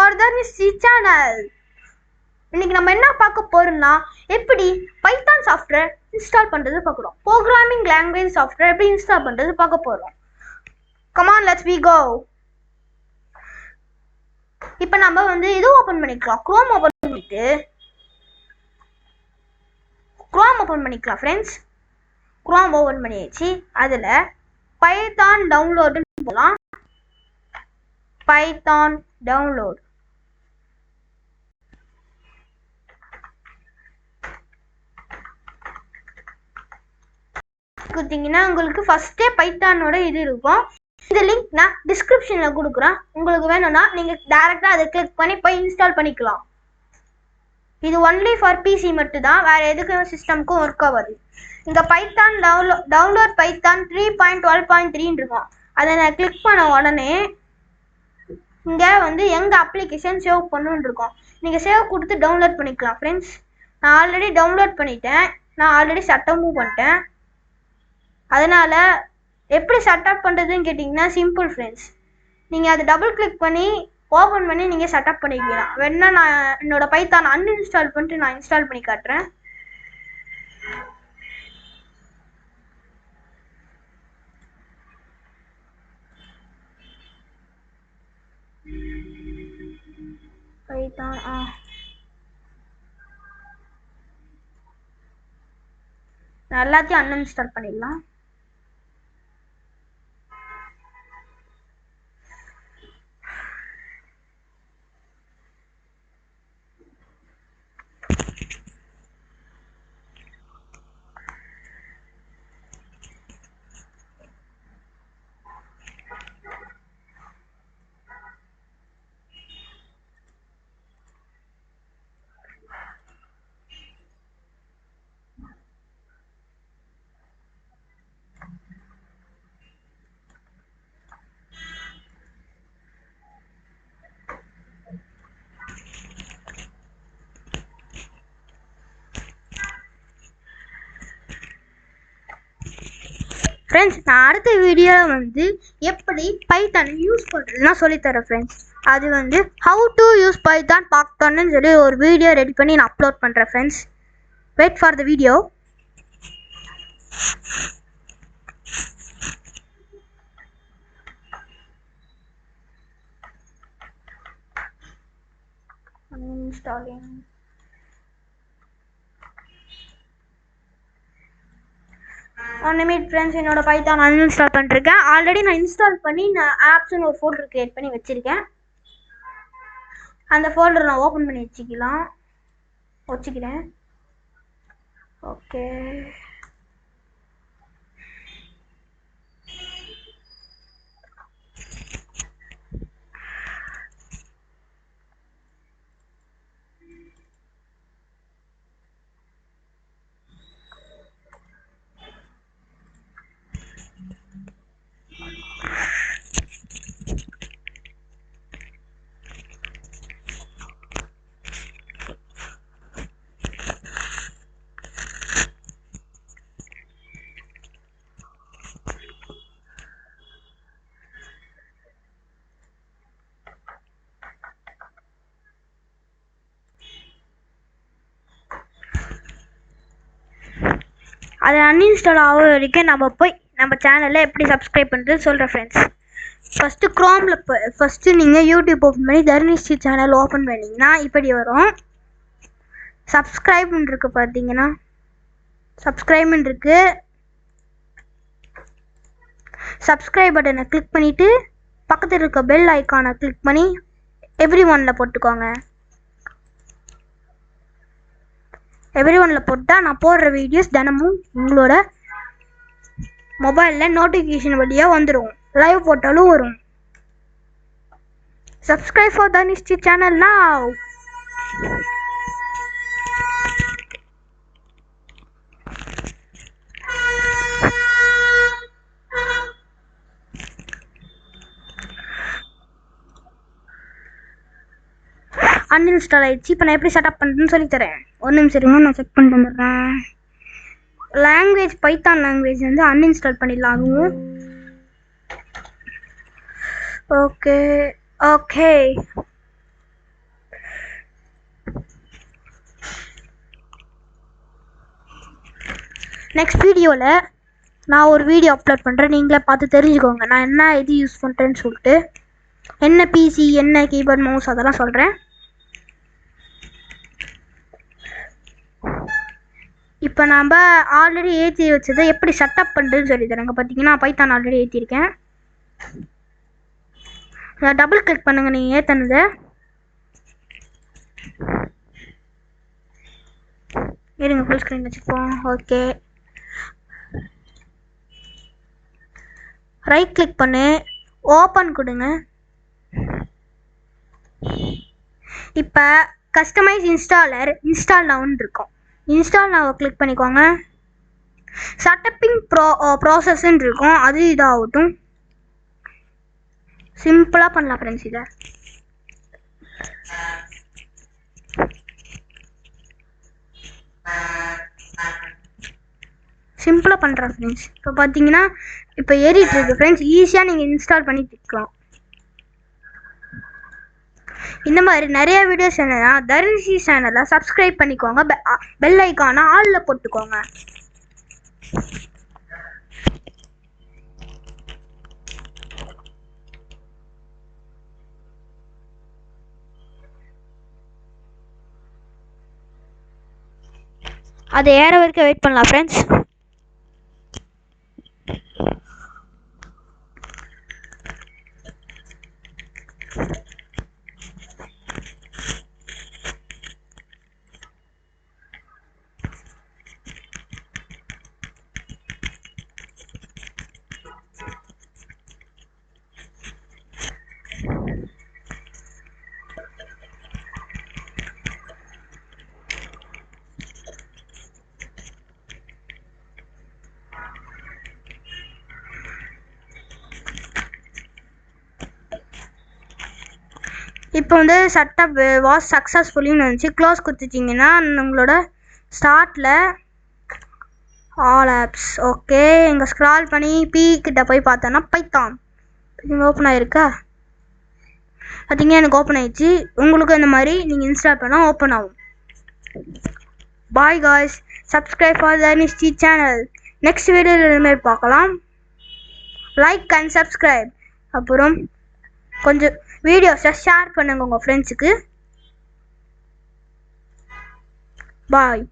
for the channel. இன்னைக்கு நம்ம என்ன பார்க்க போறோம்னா எப்படி பைத்தான் சாஃப்ட்வேர் இன்ஸ்டால் பண்றது பார்க்குறோம். ப்ரோக்ராமிங் லாங்குவேஜ் சாஃப்ட்வேர் எப்படி இன்ஸ்டால் பண்றது பார்க்க போறோம். Come on, let's we go. இப்போ நம்ம இது ஓபன் பண்ணிக்கலாம். Chrome ஓபன் பண்ணிட்டு Chrome ஓபன் பண்ணிக்கலாம் फ्रेंड्स. Chrome ஓபன் பண்ணியாச்சு. அதுல பைத்தான் டவுன்லோட் போலாம். பைத்தான் டவுன்லோட் கொடுத்தீங்கன்னா உங்களுக்கு ஃபர்ஸ்டே பைத்தானோட இது இருக்கும். இந்த லிங்க் நான் டிஸ்கிரிப்ஷன்ல கொடுக்குறேன். உங்களுக்கு வேணும்னா நீங்க டைரக்டா அதை கிளிக் பண்ணி போய் இன்ஸ்டால் பண்ணிக்கலாம். இது ஒன்லி ஃபார் பிசி மட்டும் தான், வேற எதுக்கும் சிஸ்டம்க்கும் ஒர்க் ஆகாது. இந்த பைத்தான் டவுன்லோட் பைத்தான் 3.12.3 இருக்கும். அதை நான் கிளிக் பண்ண உடனே இங்க எங்க அப்ளிகேஷன் சேவ் பண்ணணும்னு இருக்கும். நீங்க சேவ் கொடுத்து டவுன்லோட் பண்ணிக்கலாம் ஃப்ரெண்ட்ஸ். நான் ஆல்ரெடி டவுன்லோட் பண்ணிட்டேன். நான் ஆல்ரெடி செட்டப்பும் பண்ணிட்டேன். அதனால எப்படி செட்டப் பண்ணுறதுன்னு கேட்டிங்கன்னா சிம்பிள் ஃப்ரெண்ட்ஸ். நீங்கள் அதை டபுள் கிளிக் பண்ணி ஓப்பன் பண்ணி நீங்கள் செட்டப் பண்ணிக்கலாம். வேணா நான் என்னோட பைத்தான் அன்இன்ஸ்டால் பண்ணிட்டு நான் இன்ஸ்டால் பண்ணி காட்டுறேன். பைத்தான் நான் எல்லாத்தையும் அன்இன்ஸ்டால் பண்ணிடலாம். ஃப்ரெண்ட்ஸ், நான் அடுத்த வீடியோவில் எப்படி பைத்தான் யூஸ் பண்ணுறதுனா சொல்லித்தரேன் ஃப்ரெண்ட்ஸ். அது ஹவு டு யூஸ் பைத்தான் பார்க்கணுன்னு சொல்லி ஒரு வீடியோ ரெடி பண்ணி நான் அப்லோட் பண்ணுறேன் friends. Wait for the video. Uninstalling. One minute friends, என்னோட பைத்தான் அன்இன்ஸ்டால் பண்ணிருக்கேன். ஆல்ரெடி நான் இன்ஸ்டால் பண்ணி நான் ஆப்ஸ்னு ஒரு ஃபோல்டர் கிரியேட் பண்ணி வச்சிருக்கேன். அந்த ஃபோல்டர் நான் ஓப்பன் பண்ணி வச்சுக்கிறேன். ஓகே, அது அன்இன்ஸ்டால் ஆகிற வரைக்கும் நம்ம போய் நம்ம சேனலில் எப்படி சப்ஸ்கிரைப் பண்ணுறது சொல்கிறேன் ஃப்ரெண்ட்ஸ். ஃபஸ்ட்டு க்ரோமில் நீங்கள் யூடியூப் ஓப்பன் பண்ணி தர்னிஸ்ரீ சேனல் ஓப்பன் பண்ணிங்கன்னா இப்படி வரும். சப்ஸ்கிரைப்னு இருக்குது, பார்த்தீங்கன்னா சப்ஸ்கிரைப்னு இருக்குது. சப்ஸ்கிரைப் பட்டனை கிளிக் பண்ணிவிட்டு பக்கத்தில் இருக்க பெல் ஐக்கானை கிளிக் பண்ணி எவ்ரி ஒனில் போட்டுக்கோங்க. எவ்ரி ஒனில் போட்டால் நான் போடுற வீடியோஸ் தினமும் உங்களோட மொபைலில் நோட்டிஃபிகேஷன் வழியாக வந்துடும். லைவ் போட்டாலும் வரும். Subscribe for Dharnishri channel now. Uninstall ஆயிடுச்சு. இப்போ நான் எப்படி செட்டப் பண்ணுறேன்னு சொல்லித்தரேன். ஒரு நிமிஷம் இருங்க, நான் செக் பண்ணிட்டு வந்துடுறேன். லாங்குவேஜ் பைத்தான் லாங்குவேஜ் அன்இன்ஸ்டால் பண்ணிடலாம். அதுவும் ஓகே. நெக்ஸ்ட் வீடியோவில் நான் ஒரு வீடியோ அப்லோட் பண்ணுறேன், நீங்களே பார்த்து தெரிஞ்சுக்கோங்க நான் என்ன இது யூஸ் பண்ணுறேன்னு சொல்லிட்டு, என்ன பிசி, என்ன கீபோர்ட், மவுஸ் அதெல்லாம் சொல்கிறேன். இப்போ நாம் ஆல்ரெடி ஏற்றி வச்சதை எப்படி செட்டப் பண்ணுறதுன்னு சொல்லி தரேங்க. பார்த்தீங்கன்னா பைத்தான் ஆல்ரெடி ஏற்றிருக்கேன். டபுள் கிளிக் பண்ணுங்கள் நீங்கள் ஏற்றினதை. இருங்க ஃபுல் ஸ்க்ரீன் வச்சுப்போம். ஓகே, ரைட் கிளிக் பண்ணு, ஓப்பன் கொடுங்க. இப்போ கஸ்டமைஸ் இன்ஸ்டாலர் இன்ஸ்டால் நவுன்னு இருக்கும். இன்ஸ்டால் நவ் கிளிக் பண்ணிக்கோங்க. செட்டப்பிங் ப்ராசஸ்ன்னு இருக்கும், அது இதாகட்டும். சிம்பிளாக பண்ணலாம் ஃப்ரெண்ட்ஸ். இதை சிம்பிளாக பண்ணுறேன் ஃப்ரெண்ட்ஸ். இப்போ பார்த்தீங்கன்னா இப்போ ஏறிட்டு இருக்கு ஃப்ரெண்ட்ஸ். ஈஸியாக நீங்கள் இன்ஸ்டால் பண்ணி திக்கலாம். இந்த மாதிரி நிறைய வீடியோஸ் என்னன்னா தருணிசி சேனலை சப்ஸ்கிரைப் பண்ணிக்கோங்க. பெல் ஐக்கானை ஆலில் போட்டுக்கோங்க. அது ஏற வரைக்கும் வெயிட் பண்ணலாம் ஃப்ரெண்ட்ஸ். இப்போ வந்து செட்டப் வாஸ் சக்ஸஸ்ஃபுல்லின்னு வந்துச்சு. க்ளோஸ் கொடுத்துட்டிங்கன்னா உங்களோட ஸ்டார்ட்டில் ஆல் ஆப்ஸ். ஓகே, இங்கே ஸ்க்ரால் பண்ணி பி கிட்ட போய் பார்த்தோன்னா பைத்தான் இங்கே ஓப்பன் ஆகிருக்கா. பார்த்தீங்கன்னா எனக்கு ஓப்பன் ஆகிடுச்சு. உங்களுக்கும் இந்த மாதிரி நீங்கள் இன்ஸ்டால் பண்ணால் ஓப்பன் ஆகும். பாய் காய்ஸ், சப்ஸ்கிரைப் ஃபார் தருணிசி சேனல். நெக்ஸ்ட் வீடியோவில் இனிமேல் பார்க்கலாம். Like and subscribe. அப்புறம் கொஞ்சம் வீடியோஸை ஷேர் பண்ணுங்க உங்கள் ஃப்ரெண்ட்ஸுக்கு. பாய்.